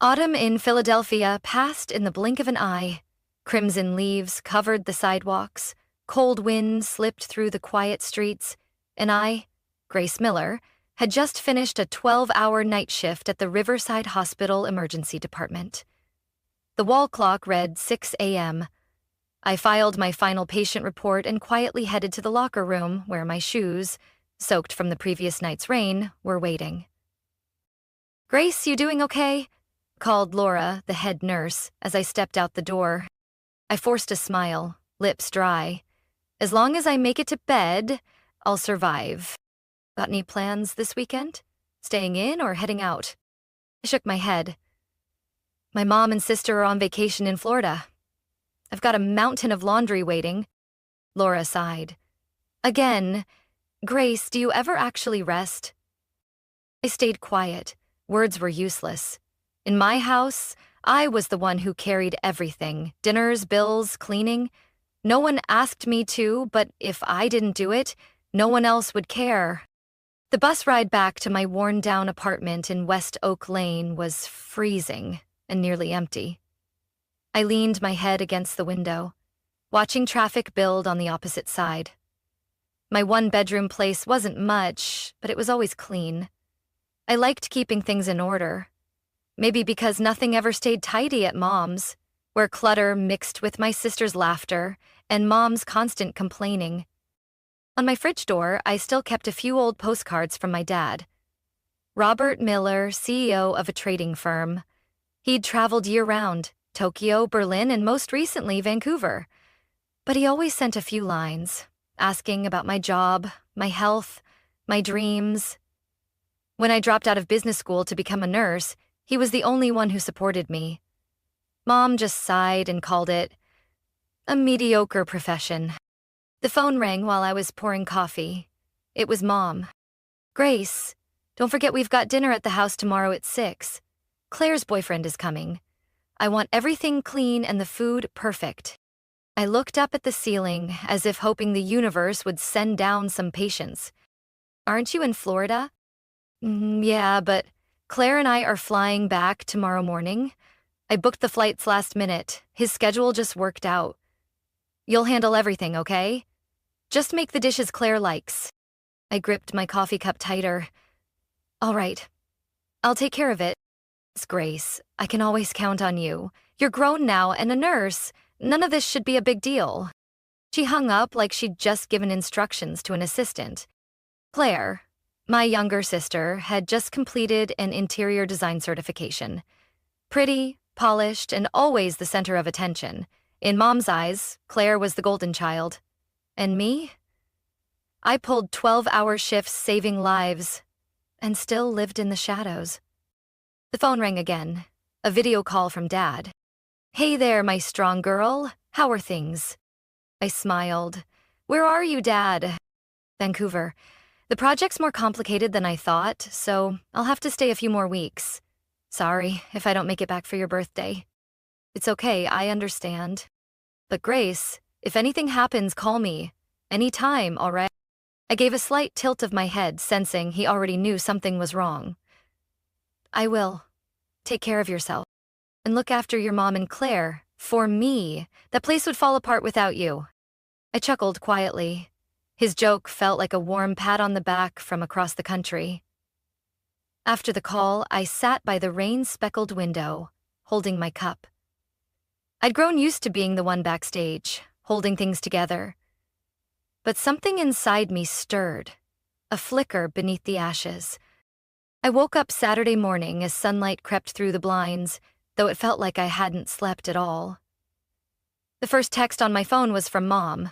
Autumn in Philadelphia passed in the blink of an eye. Crimson leaves covered the sidewalks, cold wind slipped through the quiet streets, and I, Grace Miller, had just finished a 12-hour night shift at the Riverside Hospital Emergency Department. The wall clock read 6 a.m. I filed my final patient report and quietly headed to the locker room where my shoes, soaked from the previous night's rain, were waiting. "Grace, you doing okay?" called Laura, the head nurse, as I stepped out the door. I forced a smile, lips dry. "As long as I make it to bed, I'll survive. Got any plans this weekend? Staying in or heading out?" I shook my head. "My mom and sister are on vacation in Florida. I've got a mountain of laundry waiting." Laura sighed. "Again, Grace, do you ever actually rest?" I stayed quiet. Words were useless. In my house, I was the one who carried everything: dinners, bills, cleaning. No one asked me to, but if I didn't do it, no one else would care. The bus ride back to my worn-down apartment in West Oak Lane was freezing and nearly empty. I leaned my head against the window, watching traffic build on the opposite side. My one-bedroom place wasn't much, but it was always clean. I liked keeping things in order. Maybe because nothing ever stayed tidy at Mom's, where clutter mixed with my sister's laughter and Mom's constant complaining. On my fridge door, I still kept a few old postcards from my dad. Robert Miller, CEO of a trading firm. He'd traveled year-round, Tokyo, Berlin, and most recently Vancouver. But he always sent a few lines, asking about my job, my health, my dreams. When I dropped out of business school to become a nurse, he was the only one who supported me. Mom just sighed and called it a mediocre profession. The phone rang while I was pouring coffee. It was Mom. "Grace, don't forget we've got dinner at the house tomorrow at 6. Claire's boyfriend is coming. I want everything clean and the food perfect." I looked up at the ceiling as if hoping the universe would send down some patience. "Aren't you in Florida?" Yeah, but Claire and I are flying back tomorrow morning. I booked the flights last minute. His schedule just worked out. You'll handle everything, okay? Just make the dishes Claire likes." I gripped my coffee cup tighter. "All right. I'll take care of it. It's Grace. I can always count on you. You're grown now and a nurse. None of this should be a big deal." She hung up like she'd just given instructions to an assistant. Claire, my younger sister, had just completed an interior design certification. Pretty, polished, and always the center of attention. In Mom's eyes, Claire was the golden child. And me? I pulled 12-hour shifts saving lives, and still lived in the shadows. The phone rang again, a video call from Dad. "Hey there, my strong girl. How are things?" I smiled. "Where are you, Dad?" "Vancouver. The project's more complicated than I thought, so I'll have to stay a few more weeks. Sorry if I don't make it back for your birthday." "It's okay, I understand. But Grace, if anything happens, call me. Anytime, all right?" I gave a slight tilt of my head, sensing he already knew something was wrong. "I will. Take care of yourself. And look after your mom and Claire. For me, that place would fall apart without you." I chuckled quietly. His joke felt like a warm pat on the back from across the country. After the call, I sat by the rain-speckled window, holding my cup. I'd grown used to being the one backstage, holding things together. But something inside me stirred, a flicker beneath the ashes. I woke up Saturday morning as sunlight crept through the blinds, though it felt like I hadn't slept at all. The first text on my phone was from Mom.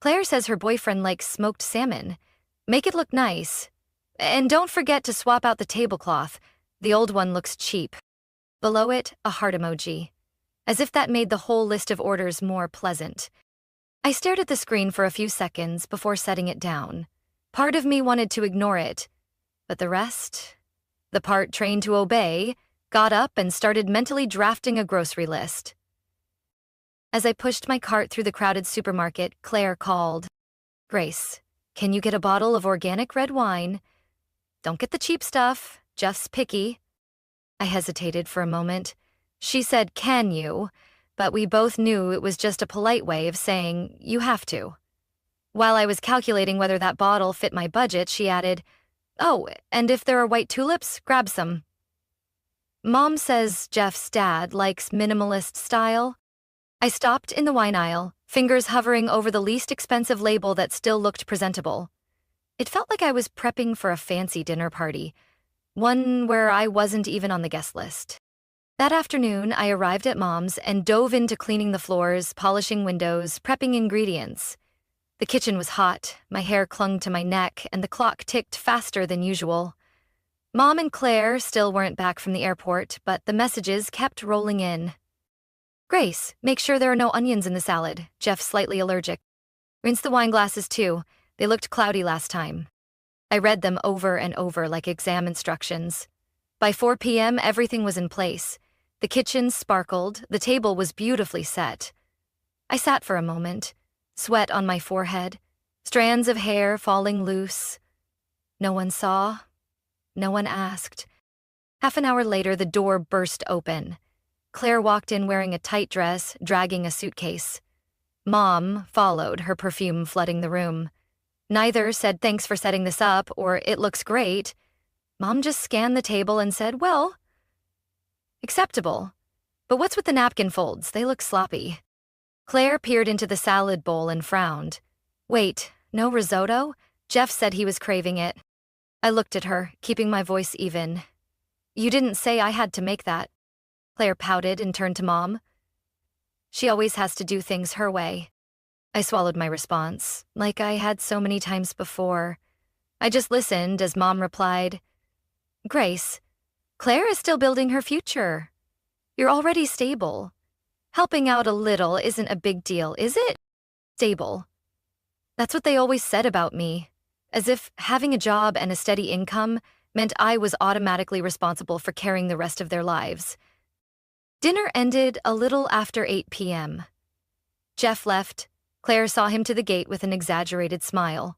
"Claire says her boyfriend likes smoked salmon. Make it look nice. And don't forget to swap out the tablecloth. The old one looks cheap." Below it, a heart emoji, as if that made the whole list of orders more pleasant. I stared at the screen for a few seconds before setting it down. Part of me wanted to ignore it, but the rest, the part trained to obey, got up and started mentally drafting a grocery list. As I pushed my cart through the crowded supermarket, Claire called. "Grace, can you get a bottle of organic red wine? Don't get the cheap stuff, Jeff's picky." I hesitated for a moment. She said, "Can you?" But we both knew it was just a polite way of saying, "You have to." While I was calculating whether that bottle fit my budget, she added, "Oh, and if there are white tulips, grab some." Mom says Jeff's dad likes minimalist style. I stopped in the wine aisle, fingers hovering over the least expensive label that still looked presentable. It felt like I was prepping for a fancy dinner party, one where I wasn't even on the guest list. That afternoon, I arrived at Mom's and dove into cleaning the floors, polishing windows, prepping ingredients. The kitchen was hot, my hair clung to my neck, and the clock ticked faster than usual. Mom and Claire still weren't back from the airport, but the messages kept rolling in. "Grace, make sure there are no onions in the salad. Jeff's slightly allergic. Rinse the wine glasses too. They looked cloudy last time." I read them over and over like exam instructions. By 4 p.m., everything was in place. The kitchen sparkled, the table was beautifully set. I sat for a moment, sweat on my forehead, strands of hair falling loose. No one saw. No one asked. Half an hour later, the door burst open. Claire walked in wearing a tight dress, dragging a suitcase. Mom followed, her perfume flooding the room. Neither said thanks for setting this up or it looks great. Mom just scanned the table and said, "Well, acceptable. But what's with the napkin folds? They look sloppy." Claire peered into the salad bowl and frowned. "Wait, no risotto?" Jeff said he was craving it. I looked at her, keeping my voice even. "You didn't say I had to make that." Claire pouted and turned to Mom. "She always has to do things her way." I swallowed my response, like I had so many times before. I just listened as Mom replied, "Grace, Claire is still building her future. You're already stable. Helping out a little isn't a big deal, is it?" Stable. That's what they always said about me, as if having a job and a steady income meant I was automatically responsible for carrying the rest of their lives. Dinner ended a little after 8 p.m. Jeff left. Claire saw him to the gate with an exaggerated smile.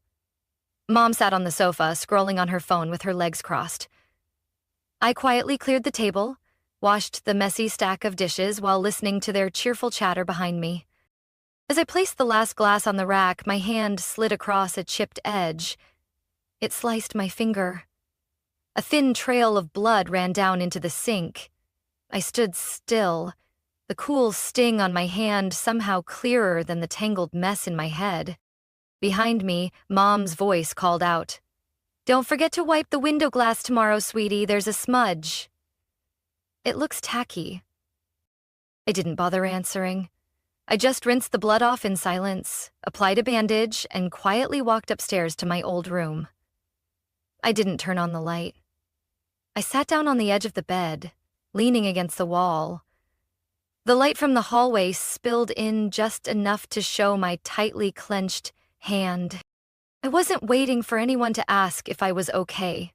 Mom sat on the sofa, scrolling on her phone with her legs crossed. I quietly cleared the table, washed the messy stack of dishes while listening to their cheerful chatter behind me. As I placed the last glass on the rack, my hand slid across a chipped edge. It sliced my finger. A thin trail of blood ran down into the sink. I stood still, the cool sting on my hand somehow clearer than the tangled mess in my head. Behind me, Mom's voice called out, "Don't forget to wipe the window glass tomorrow, sweetie. There's a smudge." It looks tacky. I didn't bother answering. I just rinsed the blood off in silence, applied a bandage, and quietly walked upstairs to my old room. I didn't turn on the light. I sat down on the edge of the bed, leaning against the wall. The light from the hallway spilled in just enough to show my tightly clenched hand. I wasn't waiting for anyone to ask if I was okay.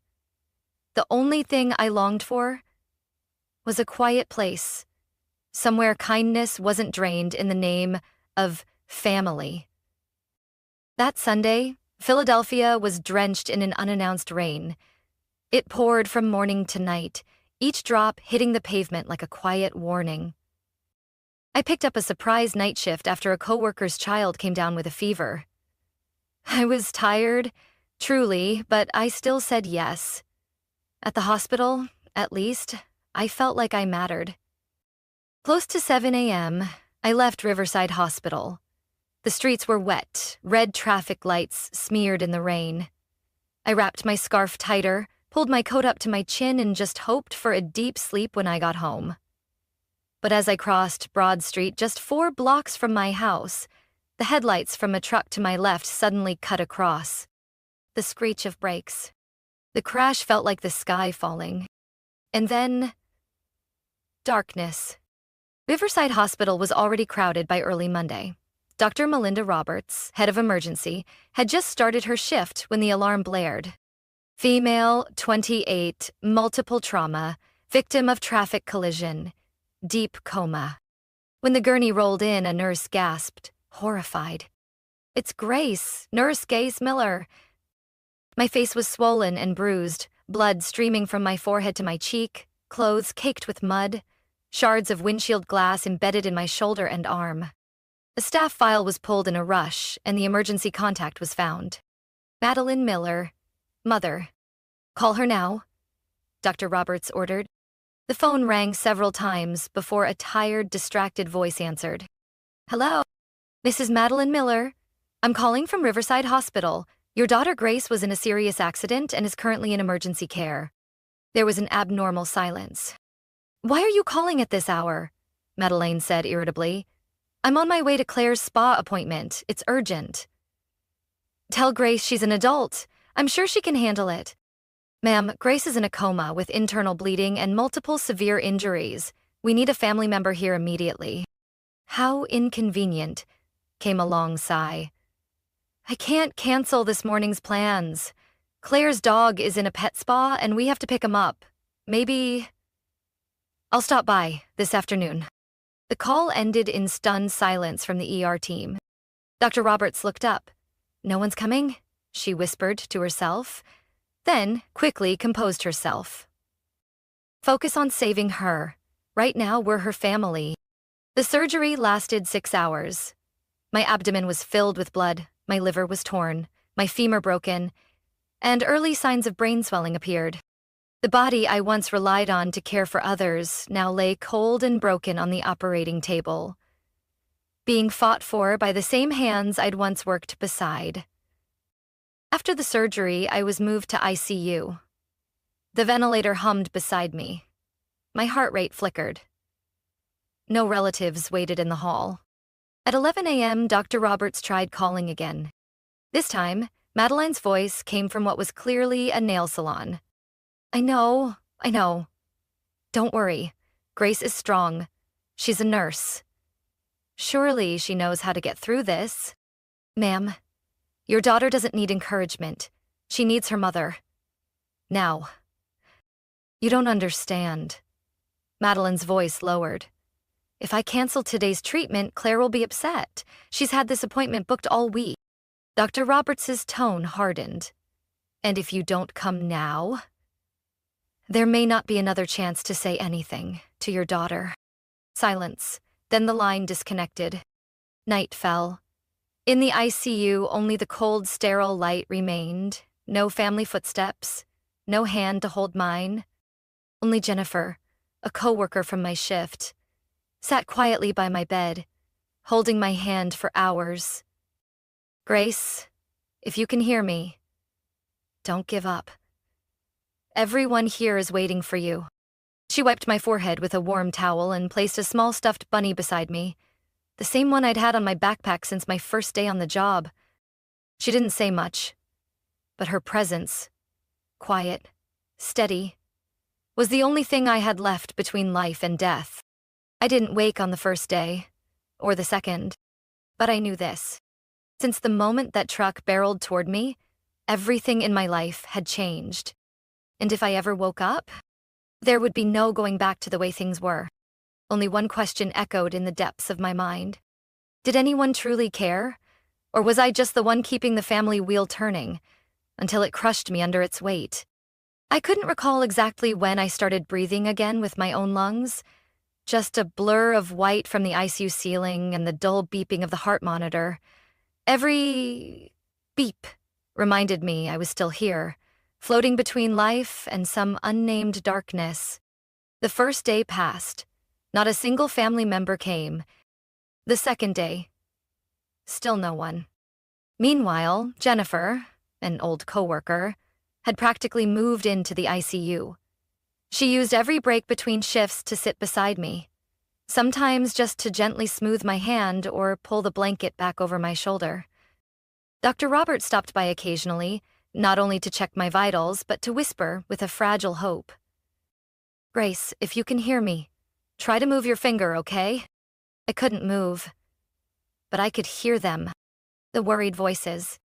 The only thing I longed for was a quiet place, somewhere kindness wasn't drained in the name of family. That Sunday, Philadelphia was drenched in an unannounced rain. It poured from morning to night, each drop hitting the pavement like a quiet warning. I picked up a surprise night shift after a coworker's child came down with a fever. I was tired, truly, but I still said yes. At the hospital, at least, I felt like I mattered. Close to 7 a.m., I left Riverside Hospital. The streets were wet, red traffic lights smeared in the rain. I wrapped my scarf tighter, pulled my coat up to my chin, and just hoped for a deep sleep when I got home. But as I crossed Broad Street, just 4 blocks from my house, the headlights from a truck to my left suddenly cut across. The screech of brakes. The crash felt like the sky falling. And then, darkness. Riverside Hospital was already crowded by early Monday. Dr. Melinda Roberts, head of emergency, had just started her shift when the alarm blared. Female, 28, multiple trauma, victim of traffic collision, deep coma. When the gurney rolled in, a nurse gasped, horrified. "It's Grace, Nurse Grace Miller." My face was swollen and bruised, blood streaming from my forehead to my cheek. clothes caked with mud, shards of windshield glass embedded in my shoulder and arm. A staff file was pulled in a rush, and the emergency contact was found. Madeline Miller, mother. Call her now, Dr. Roberts ordered. The phone rang several times before a tired, distracted voice answered. Hello, this is Madeline Miller. I'm calling from Riverside Hospital. Your daughter Grace was in a serious accident and is currently in emergency care. There was an abnormal silence. Why are you calling at this hour? Madeleine said irritably. I'm on my way to Claire's spa appointment. It's urgent. Tell Grace she's an adult. I'm sure she can handle it. Ma'am, Grace is in a coma with internal bleeding and multiple severe injuries. We need a family member here immediately. How inconvenient, came a long sigh. I can't cancel this morning's plans. Claire's dog is in a pet spa and we have to pick him up. Maybe I'll stop by this afternoon. The call ended in stunned silence from the ER team. Dr. Roberts looked up. No one's coming, she whispered to herself, then quickly composed herself. Focus on saving her. Right now, we're her family. The surgery lasted 6 hours. My abdomen was filled with blood, my liver was torn, my femur broken, and early signs of brain swelling appeared. The body I once relied on to care for others now lay cold and broken on the operating table, being fought for by the same hands I'd once worked beside. After the surgery, I was moved to ICU. The ventilator hummed beside me. My heart rate flickered. No relatives waited in the hall. At 11 a.m., Dr. Roberts tried calling again. This time, Madeline's voice came from what was clearly a nail salon. I know. Don't worry. Grace is strong. She's a nurse. Surely she knows how to get through this. Ma'am, your daughter doesn't need encouragement. She needs her mother. Now. You don't understand. Madeline's voice lowered. If I cancel today's treatment, Claire will be upset. She's had this appointment booked all week. Dr. Roberts's tone hardened. And if you don't come now, there may not be another chance to say anything to your daughter. Silence. Then the line disconnected. Night fell. In the ICU, only the cold, sterile light remained. No family footsteps. No hand to hold mine. Only Jennifer, a coworker from my shift, sat quietly by my bed, holding my hand for hours. Grace, if you can hear me, don't give up. Everyone here is waiting for you. She wiped my forehead with a warm towel and placed a small stuffed bunny beside me, the same one I'd had on my backpack since my first day on the job. She didn't say much, but her presence, quiet, steady, was the only thing I had left between life and death. I didn't wake on the first day, or the second, but I knew this. Since the moment that truck barreled toward me, everything in my life had changed. And if I ever woke up, there would be no going back to the way things were. Only one question echoed in the depths of my mind. Did anyone truly care? Or was I just the one keeping the family wheel turning, until it crushed me under its weight? I couldn't recall exactly when I started breathing again with my own lungs, just a blur of white from the ICU ceiling and the dull beeping of the heart monitor. Every beep reminded me I was still here, floating between life and some unnamed darkness. The first day passed. Not a single family member came. The second day, still no one. Meanwhile, Jennifer, an old coworker, had practically moved into the ICU. She used every break between shifts to sit beside me, sometimes just to gently smooth my hand or pull the blanket back over my shoulder. Dr. Roberts stopped by occasionally, not only to check my vitals, but to whisper with a fragile hope. Grace, if you can hear me, try to move your finger, okay? I couldn't move, but I could hear them, the worried voices,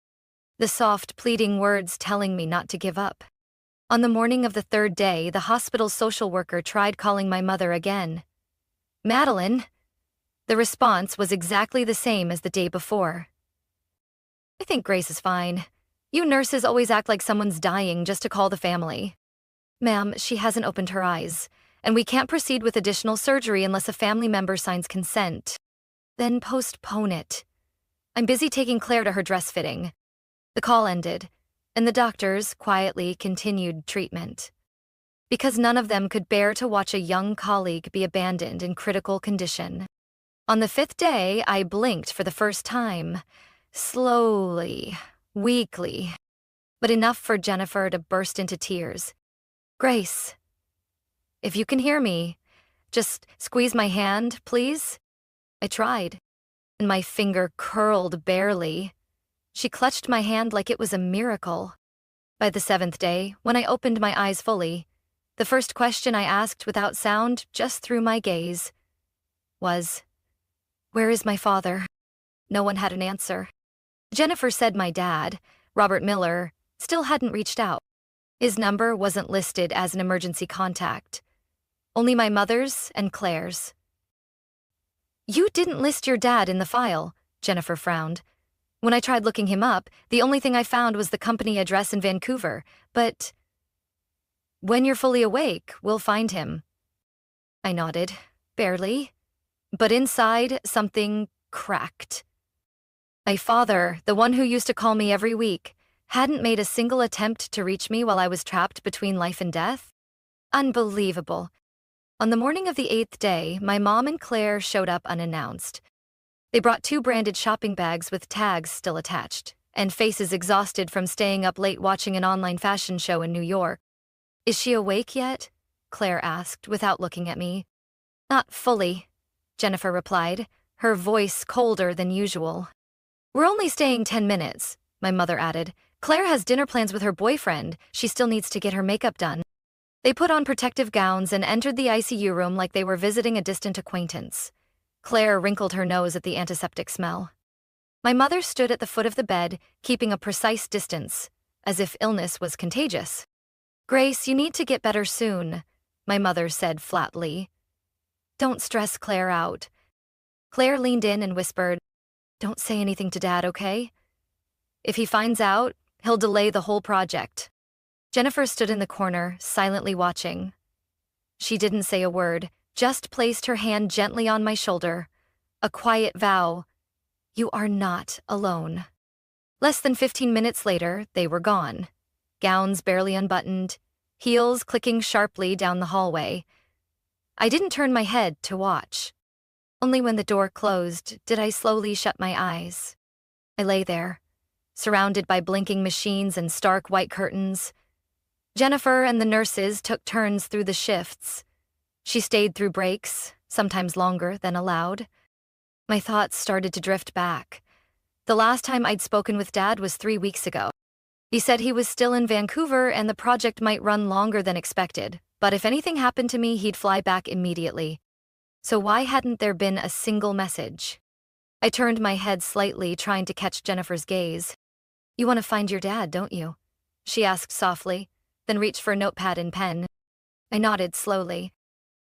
the soft, pleading words telling me not to give up. On the morning of the third day, the hospital's social worker tried calling my mother again. Madeline. The response was exactly the same as the day before. I think Grace is fine. You nurses always act like someone's dying just to call the family. Ma'am, she hasn't opened her eyes, and we can't proceed with additional surgery unless a family member signs consent. Then postpone it. I'm busy taking Claire to her dress fitting. The call ended, and the doctors quietly continued treatment. Because none of them could bear to watch a young colleague be abandoned in critical condition. On the 5th day, I blinked for the first time. Slowly, weakly, but enough for Jennifer to burst into tears. "Grace, if you can hear me, just squeeze my hand, please." I tried, and my finger curled barely. She clutched my hand like it was a miracle. By the 7th day, when I opened my eyes fully, the first question I asked without sound, just through my gaze, was, "Where is my father?" No one had an answer. Jennifer said my dad, Robert Miller, still hadn't reached out. His number wasn't listed as an emergency contact. Only my mother's and Claire's. "You didn't list your dad in the file," Jennifer frowned. "When I tried looking him up, the only thing I found was the company address in Vancouver, but when you're fully awake, we'll find him." I nodded, barely, but inside something cracked. My father, the one who used to call me every week, hadn't made a single attempt to reach me while I was trapped between life and death? Unbelievable. On the morning of the 8th day, my mom and Claire showed up unannounced. They brought 2 branded shopping bags with tags still attached, and faces exhausted from staying up late watching an online fashion show in New York. "Is she awake yet?" Claire asked, without looking at me. "Not fully," Jennifer replied, her voice colder than usual. "We're only staying 10 minutes, my mother added. "Claire has dinner plans with her boyfriend. She still needs to get her makeup done." They put on protective gowns and entered the ICU room like they were visiting a distant acquaintance. Claire wrinkled her nose at the antiseptic smell. My mother stood at the foot of the bed, keeping a precise distance, as if illness was contagious. "Grace, you need to get better soon," my mother said flatly. "Don't stress Claire out." Claire leaned in and whispered, "Don't say anything to Dad, okay? If he finds out, he'll delay the whole project." Jennifer stood in the corner, silently watching. She didn't say a word, just placed her hand gently on my shoulder. A quiet vow, "You are not alone." Less than 15 minutes later, they were gone. Gowns barely unbuttoned, heels clicking sharply down the hallway. I didn't turn my head to watch. Only when the door closed did I slowly shut my eyes. I lay there, surrounded by blinking machines and stark white curtains. Jennifer and the nurses took turns through the shifts. She stayed through breaks, sometimes longer than allowed. My thoughts started to drift back. The last time I'd spoken with Dad was 3 weeks ago. He said he was still in Vancouver and the project might run longer than expected, but if anything happened to me, he'd fly back immediately. So why hadn't there been a single message? I turned my head slightly, trying to catch Jennifer's gaze. "You want to find your dad, don't you?" she asked softly, then reached for a notepad and pen. I nodded slowly.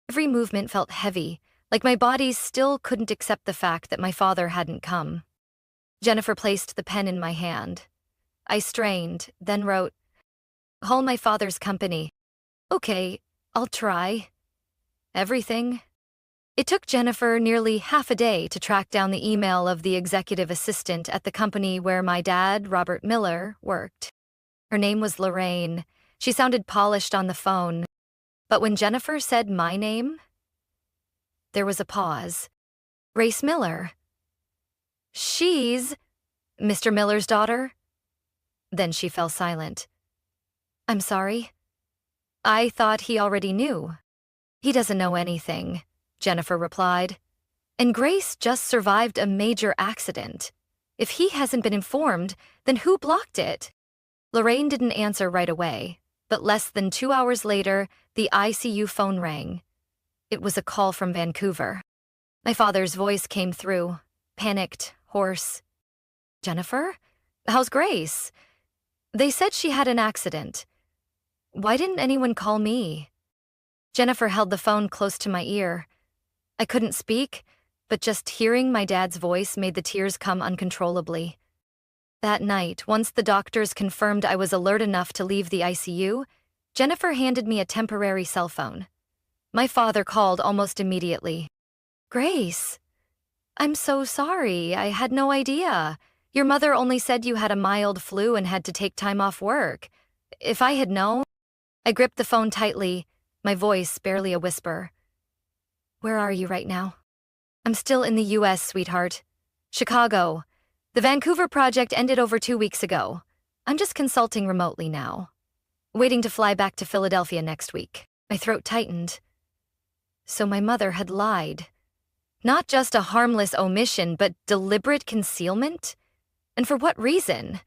Every movement felt heavy, like my body still couldn't accept the fact that my father hadn't come. Jennifer placed the pen in my hand. I strained, then wrote, "Call my father's company." "Okay, I'll try." "Everything?" It took Jennifer nearly half a day to track down the email of the executive assistant at the company where my dad, Robert Miller, worked. Her name was Lorraine. She sounded polished on the phone. But when Jennifer said my name, there was a pause. "Grace Miller." "She's Mr. Miller's daughter?" Then she fell silent. "I'm sorry. I thought he already knew." "He doesn't know anything," Jennifer replied. "And Grace just survived a major accident. If he hasn't been informed, then who blocked it?" Lorraine didn't answer right away, but less than 2 hours later, the ICU phone rang. It was a call from Vancouver. My father's voice came through, panicked, hoarse. "Jennifer? How's Grace?" "They said she had an accident." "Why didn't anyone call me?" Jennifer held the phone close to my ear. I couldn't speak, but just hearing my dad's voice made the tears come uncontrollably. That night, once the doctors confirmed I was alert enough to leave the ICU, Jennifer handed me a temporary cell phone. My father called almost immediately. Grace, I'm so sorry. I had no idea. Your mother only said you had a mild flu and had to take time off work. If I had known... I gripped the phone tightly, my voice barely a whisper. Where are you right now? I'm still in the US, sweetheart. Chicago. The Vancouver project ended over 2 weeks ago. I'm just consulting remotely now. Waiting to fly back to Philadelphia next week. My throat tightened. So my mother had lied. Not just a harmless omission, but deliberate concealment? And for what reason?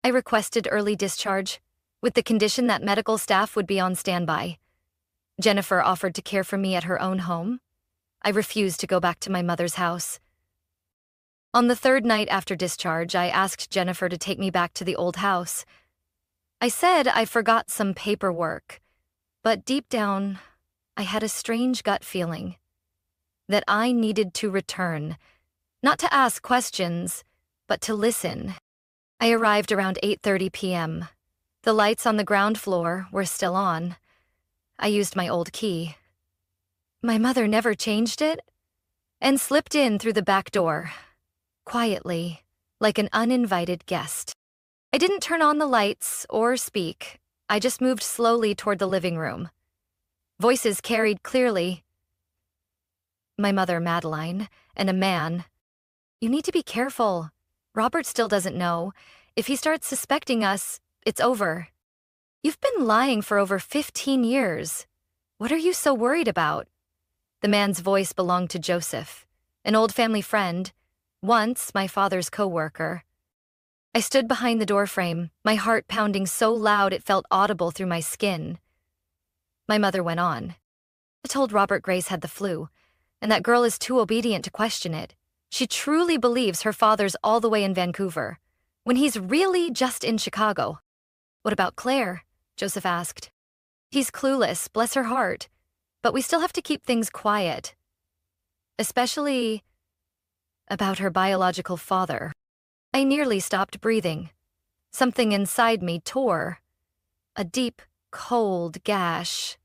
I requested early discharge, with the condition that medical staff would be on standby. Jennifer offered to care for me at her own home. I refused to go back to my mother's house. On the third night after discharge, I asked Jennifer to take me back to the old house. I said I forgot some paperwork, but deep down, I had a strange gut feeling that I needed to return, not to ask questions, but to listen. I arrived around 8:30 p.m. The lights on the ground floor were still on. I used my old key. My mother never changed it, and slipped in through the back door, quietly, like an uninvited guest. I didn't turn on the lights or speak. I just moved slowly toward the living room. Voices carried clearly. My mother, Madeline, and a man. You need to be careful. Robert still doesn't know. If he starts suspecting us, it's over. You've been lying for over 15 years. What are you so worried about? The man's voice belonged to Joseph, an old family friend, once my father's co-worker. I stood behind the doorframe, my heart pounding so loud it felt audible through my skin. My mother went on. I told Robert Grace had the flu, and that girl is too obedient to question it. She truly believes her father's all the way in Vancouver, when he's really just in Chicago. What about Claire? Joseph asked. He's clueless, bless her heart, but we still have to keep things quiet. Especially about her biological father. I nearly stopped breathing. Something inside me tore. A deep, cold gash.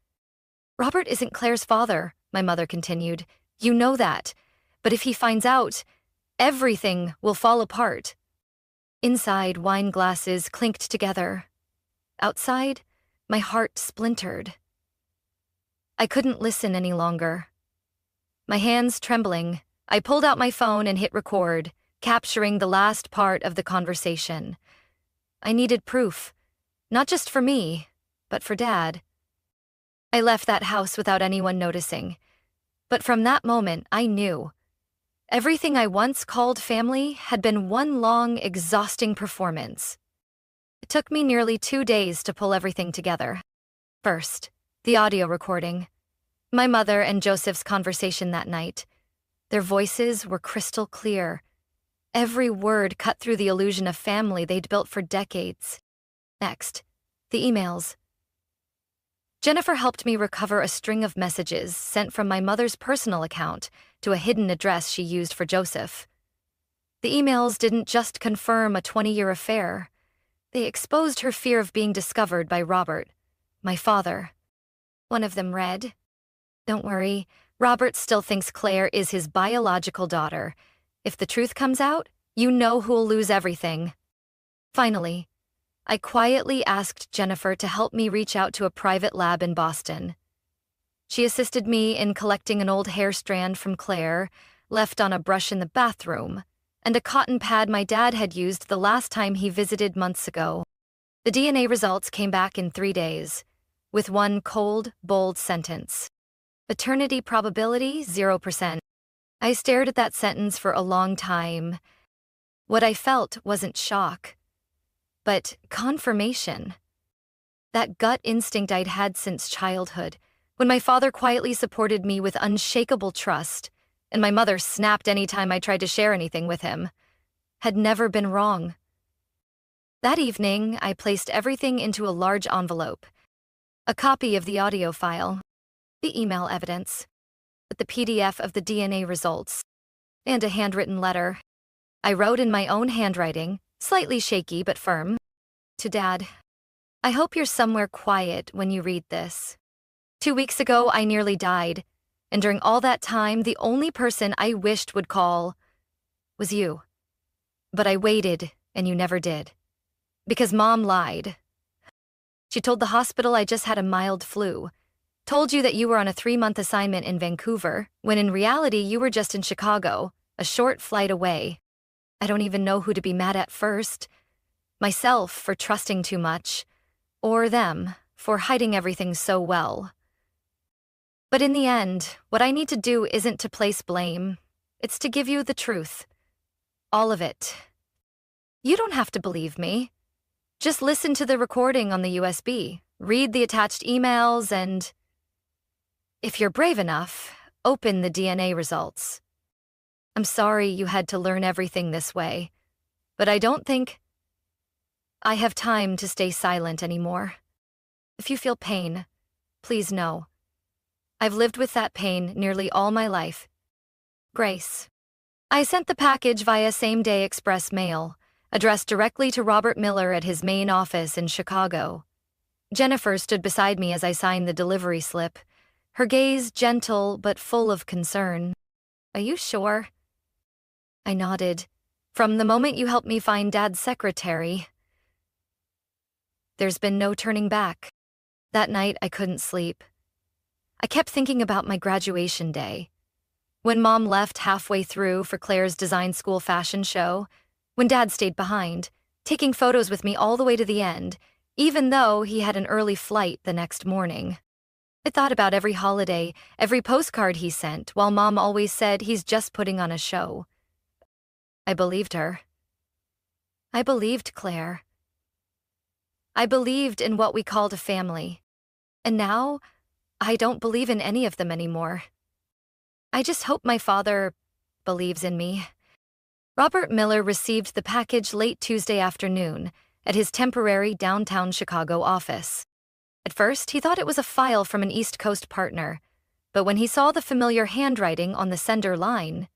Robert isn't Claire's father, my mother continued. You know that. But if he finds out, everything will fall apart. Inside, wine glasses clinked together. Outside, my heart splintered. I couldn't listen any longer. My hands trembling, I pulled out my phone and hit record, capturing the last part of the conversation. I needed proof, not just for me, but for Dad. I left that house without anyone noticing, but from that moment I knew. Everything I once called family had been one long, exhausting performance. It took me nearly 2 days to pull everything together. First, the audio recording. My mother and Joseph's conversation that night. Their voices were crystal clear. Every word cut through the illusion of family they'd built for decades. Next, the emails. Jennifer helped me recover a string of messages sent from my mother's personal account to a hidden address she used for Joseph. The emails didn't just confirm a 20-year affair. They exposed her fear of being discovered by Robert, my father. One of them read, "Don't worry, Robert still thinks Claire is his biological daughter. If the truth comes out, you know who'll lose everything." Finally, I quietly asked Jennifer to help me reach out to a private lab in Boston. She assisted me in collecting an old hair strand from Claire, left on a brush in the bathroom, and a cotton pad my dad had used the last time he visited months ago. The DNA results came back in 3 days, with one cold, bold sentence. Paternity probability, 0%. I stared at that sentence for a long time. What I felt wasn't shock, but confirmation. That gut instinct I'd had since childhood, when my father quietly supported me with unshakable trust, and my mother snapped any time I tried to share anything with him, had never been wrong. That evening, I placed everything into a large envelope. A copy of the audio file, the email evidence, the PDF of the DNA results, and a handwritten letter. I wrote in my own handwriting, slightly shaky but firm, to Dad, "I hope you're somewhere quiet when you read this. 2 weeks ago, I nearly died, and during all that time, the only person I wished would call was you. But I waited, and you never did. Because Mom lied. She told the hospital I just had a mild flu, told you that you were on a 3-month assignment in Vancouver, when in reality you were just in Chicago, a short flight away. I don't even know who to be mad at first. Myself for trusting too much, or them for hiding everything so well. But in the end, what I need to do isn't to place blame. It's to give you the truth. All of it. You don't have to believe me. Just listen to the recording on the USB, read the attached emails, and if you're brave enough, open the DNA results. I'm sorry you had to learn everything this way, but I don't think I have time to stay silent anymore. If you feel pain, please know. I've lived with that pain nearly all my life. Grace. I sent the package via same-day express mail, addressed directly to Robert Miller at his main office in Chicago. Jennifer stood beside me as I signed the delivery slip, her gaze gentle but full of concern. Are you sure? I nodded. From the moment you helped me find Dad's secretary, there's been no turning back. That night, I couldn't sleep. I kept thinking about my graduation day. When Mom left halfway through for Claire's design school fashion show, when Dad stayed behind, taking photos with me all the way to the end, even though he had an early flight the next morning. I thought about every holiday, every postcard he sent, while Mom always said he's just putting on a show. I believed her. I believed Claire. I believed in what we called a family. And now, I don't believe in any of them anymore. I just hope my father believes in me. Robert Miller received the package late Tuesday afternoon at his temporary downtown Chicago office. At first, he thought it was a file from an East Coast partner, but when he saw the familiar handwriting on the sender line,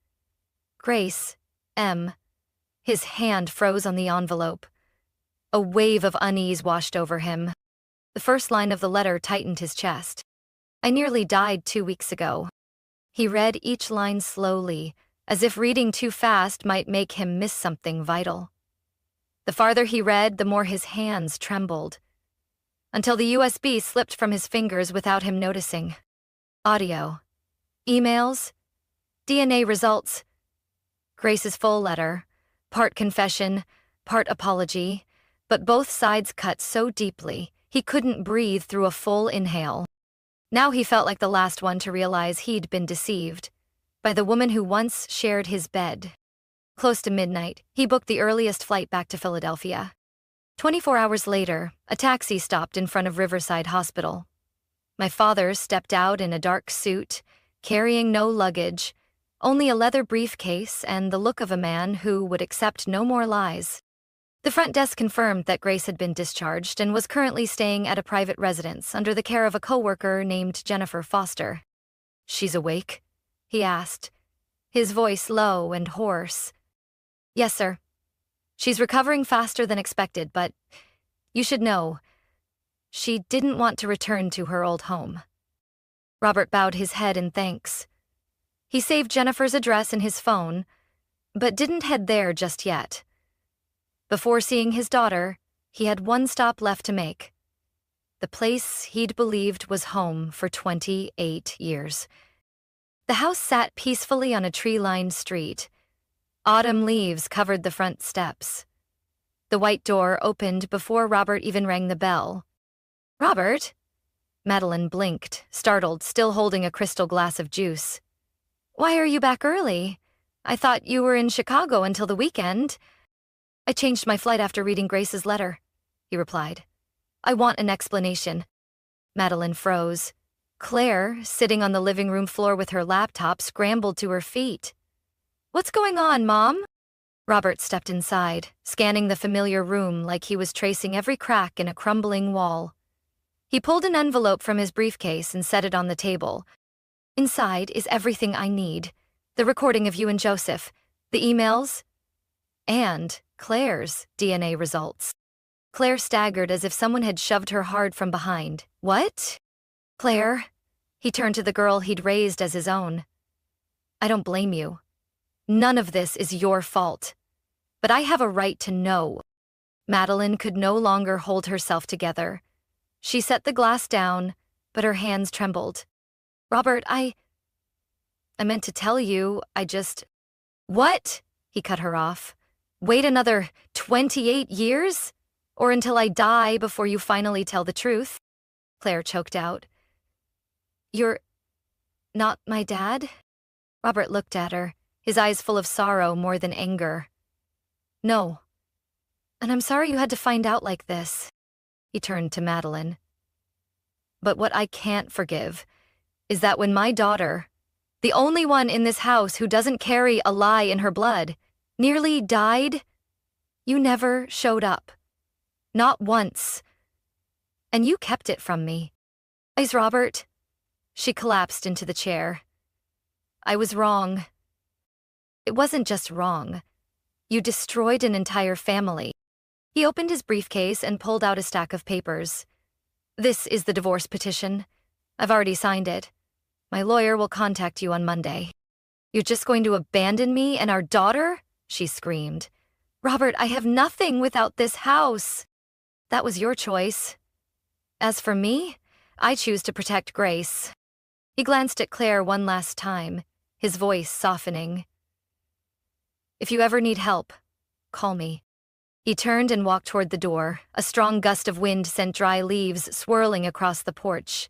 Grace, M., his hand froze on the envelope. A wave of unease washed over him. The first line of the letter tightened his chest. I nearly died 2 weeks ago. He read each line slowly, as if reading too fast might make him miss something vital. The farther he read, the more his hands trembled, until the USB slipped from his fingers without him noticing. Audio. Emails. DNA results. Grace's full letter. Part confession, part apology, but both sides cut so deeply, he couldn't breathe through a full inhale. Now he felt like the last one to realize he'd been deceived by the woman who once shared his bed. Close to midnight, he booked the earliest flight back to Philadelphia. 24 hours later, a taxi stopped in front of Riverside Hospital. My father stepped out in a dark suit, carrying no luggage, only a leather briefcase and the look of a man who would accept no more lies. The front desk confirmed that Grace had been discharged and was currently staying at a private residence under the care of a coworker named Jennifer Foster. "She's awake?" he asked, his voice low and hoarse. "Yes, sir. She's recovering faster than expected, but you should know, she didn't want to return to her old home." Robert bowed his head in thanks. He saved Jennifer's address in his phone, but didn't head there just yet. Before seeing his daughter, he had one stop left to make. The place he'd believed was home for 28 years. The house sat peacefully on a tree-lined street. Autumn leaves covered the front steps. The white door opened before Robert even rang the bell. "Robert?" Madeline blinked, startled, still holding a crystal glass of juice. "Why are you back early? I thought you were in Chicago until the weekend." "I changed my flight after reading Grace's letter," he replied. "I want an explanation." Madeline froze. Claire, sitting on the living room floor with her laptop, scrambled to her feet. "What's going on, Mom?" Robert stepped inside, scanning the familiar room like he was tracing every crack in a crumbling wall. He pulled an envelope from his briefcase and set it on the table. "Inside is everything I need. The recording of you and Joseph, the emails, and Claire's DNA results." Claire staggered as if someone had shoved her hard from behind. "What?" "Claire," He turned to the girl he'd raised as his own. I don't blame you. None of this is your fault. But I have a right to know. Madeline could no longer hold herself together. She set the glass down, but her hands trembled. Robert, I meant to tell you, What? He cut her off. Wait another 28 years? Or until I die before you finally tell the truth? Claire choked out. You're not my dad? Robert looked at her, his eyes full of sorrow more than anger. No. And I'm sorry you had to find out like this. He turned to Madeline. But what I can't forgive is that when my daughter, the only one in this house who doesn't carry a lie in her blood, nearly died, you never showed up. Not once. And you kept it from me. Eyes, Robert. She collapsed into the chair. I was wrong. It wasn't just wrong. You destroyed an entire family. He opened his briefcase and pulled out a stack of papers. This is the divorce petition. I've already signed it. My lawyer will contact you on Monday. You're just going to abandon me and our daughter? She screamed. Robert, I have nothing without this house. That was your choice. As for me, I choose to protect Grace. He glanced at Claire one last time, his voice softening. If you ever need help, call me. He turned and walked toward the door. A strong gust of wind sent dry leaves swirling across the porch.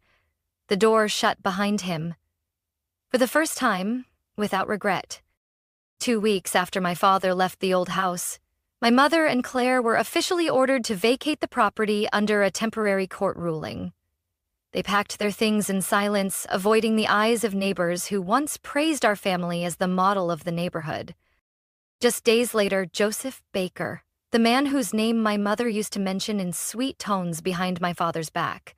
The door shut behind him. For the first time, without regret. 2 weeks after my father left the old house, my mother and Claire were officially ordered to vacate the property under a temporary court ruling. They packed their things in silence, avoiding the eyes of neighbors who once praised our family as the model of the neighborhood. Just days later, Joseph Baker, the man whose name my mother used to mention in sweet tones behind my father's back,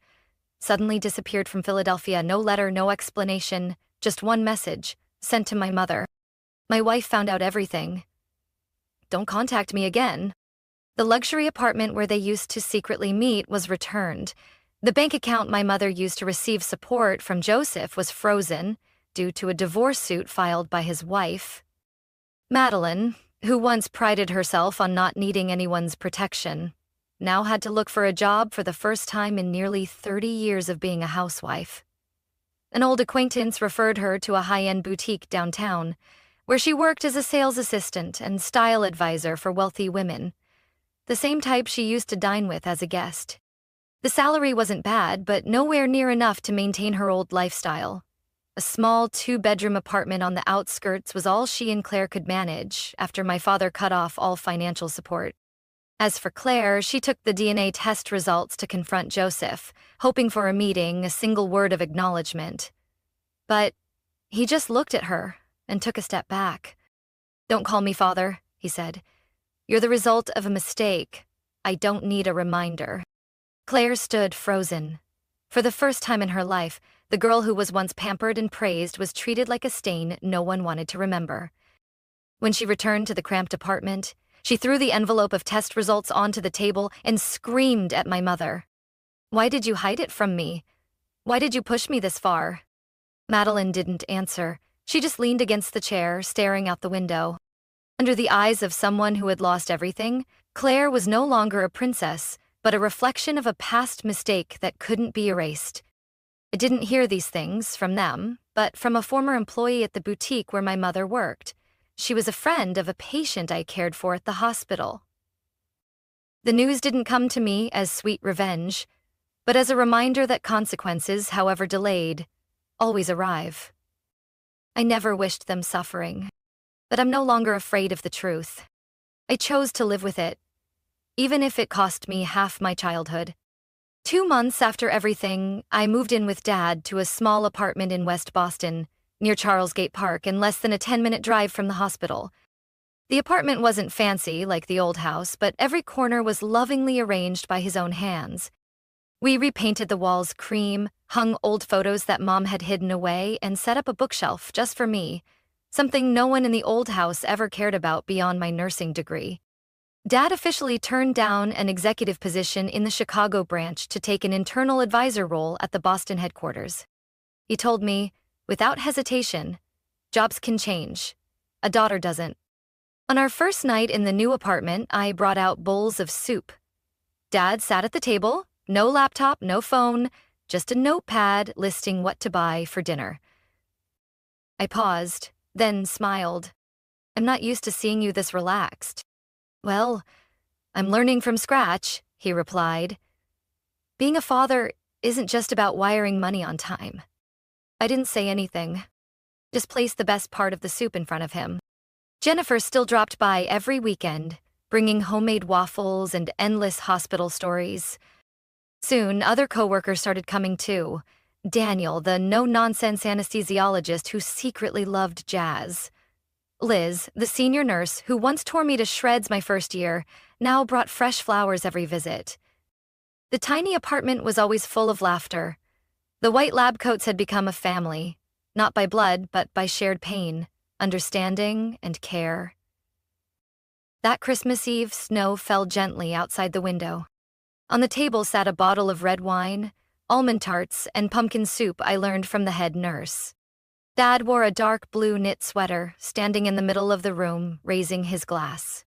suddenly disappeared from Philadelphia. No letter, no explanation, just one message, sent to my mother. My wife found out everything. Don't contact me again. The luxury apartment where they used to secretly meet was returned. The bank account my mother used to receive support from Joseph was frozen due to a divorce suit filed by his wife. Madeline, who once prided herself on not needing anyone's protection, now had to look for a job for the first time in nearly 30 years of being a housewife. An old acquaintance referred her to a high-end boutique downtown, where she worked as a sales assistant and style advisor for wealthy women, the same type she used to dine with as a guest. The salary wasn't bad, but nowhere near enough to maintain her old lifestyle. A small 2-bedroom apartment on the outskirts was all she and Claire could manage after my father cut off all financial support. As for Claire, she took the DNA test results to confront Joseph, hoping for a meeting, a single word of acknowledgement. But he just looked at her and took a step back. Don't call me father, he said. You're the result of a mistake. I don't need a reminder. Claire stood frozen. For the first time in her life, the girl who was once pampered and praised was treated like a stain no one wanted to remember. When she returned to the cramped apartment, she threw the envelope of test results onto the table and screamed at my mother. Why did you hide it from me? Why did you push me this far? Madeline didn't answer. She just leaned against the chair, staring out the window. Under the eyes of someone who had lost everything, Claire was no longer a princess, but a reflection of a past mistake that couldn't be erased. I didn't hear these things from them, but from a former employee at the boutique where my mother worked. She was a friend of a patient I cared for at the hospital. The news didn't come to me as sweet revenge, but as a reminder that consequences, however delayed, always arrive. I never wished them suffering, but I'm no longer afraid of the truth. I chose to live with it, even if it cost me half my childhood. 2 months after everything, I moved in with Dad to a small apartment in West Boston, near Charles Gate Park and less than a 10-minute drive from the hospital. The apartment wasn't fancy like the old house, but every corner was lovingly arranged by his own hands. We repainted the walls cream, hung old photos that Mom had hidden away, and set up a bookshelf just for me, something no one in the old house ever cared about beyond my nursing degree. Dad officially turned down an executive position in the Chicago branch to take an internal advisor role at the Boston headquarters. He told me, without hesitation, jobs can change. A daughter doesn't. On our first night in the new apartment, I brought out bowls of soup. Dad sat at the table, no laptop, no phone, just a notepad listing what to buy for dinner. I paused, then smiled. I'm not used to seeing you this relaxed. Well, I'm learning from scratch, he replied. Being a father isn't just about wiring money on time. I didn't say anything, just placed the best part of the soup in front of him. Jennifer still dropped by every weekend, bringing homemade waffles and endless hospital stories. Soon, other coworkers started coming too. Daniel, the no-nonsense anesthesiologist who secretly loved jazz. Liz, the senior nurse who once tore me to shreds my first year, now brought fresh flowers every visit. The tiny apartment was always full of laughter. The white lab coats had become a family, not by blood, but by shared pain, understanding, and care. That Christmas Eve, snow fell gently outside the window. On the table sat a bottle of red wine, almond tarts, and pumpkin soup I learned from the head nurse. Dad wore a dark blue knit sweater, standing in the middle of the room, raising his glass.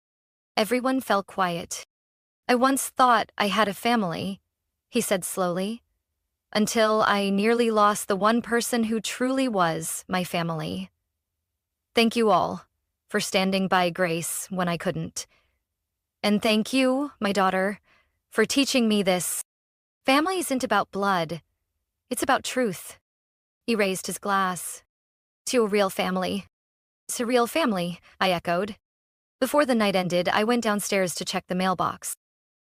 Everyone fell quiet. I once thought I had a family, he said slowly, until I nearly lost the one person who truly was my family. Thank you all for standing by Grace when I couldn't. And thank you, my daughter, for teaching me this. Family isn't about blood. It's about truth. He raised his glass. To a real family. It's a real family, I echoed. Before the night ended, I went downstairs to check the mailbox.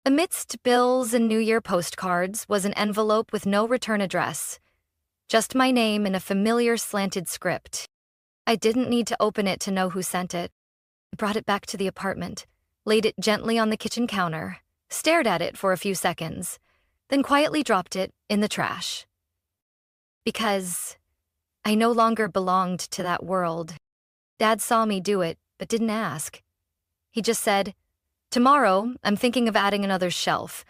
Amidst bills and New Year postcards was an envelope with no return address. Just my name in a familiar slanted script. I didn't need to open it to know who sent it. I brought it back to the apartment, laid it gently on the kitchen counter, stared at it for a few seconds, then quietly dropped it in the trash. Because I no longer belonged to that world. Dad saw me do it, but didn't ask. He just said, "Tomorrow, I'm thinking of adding another shelf.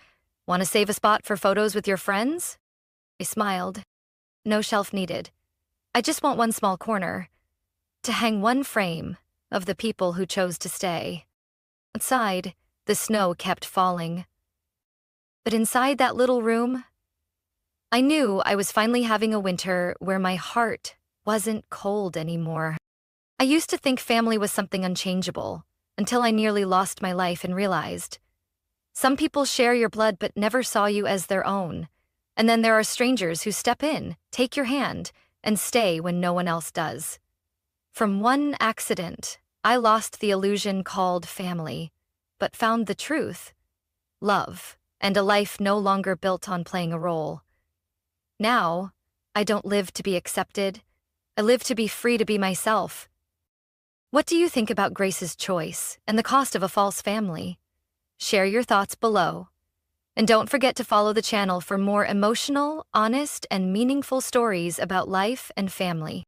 Want to save a spot for photos with your friends?" I smiled. No shelf needed. I just want one small corner, to hang one frame of the people who chose to stay. Outside, the snow kept falling. But inside that little room, I knew I was finally having a winter where my heart wasn't cold anymore. I used to think family was something unchangeable, until I nearly lost my life and realized some people share your blood but never saw you as their own. And then there are strangers who step in, take your hand, and stay when no one else does. From one accident, I lost the illusion called family, but found the truth, love, and a life no longer built on playing a role. Now, I don't live to be accepted. I live to be free to be myself. What do you think about Grace's choice and the cost of a false family? Share your thoughts below. And don't forget to follow the channel for more emotional, honest, and meaningful stories about life and family.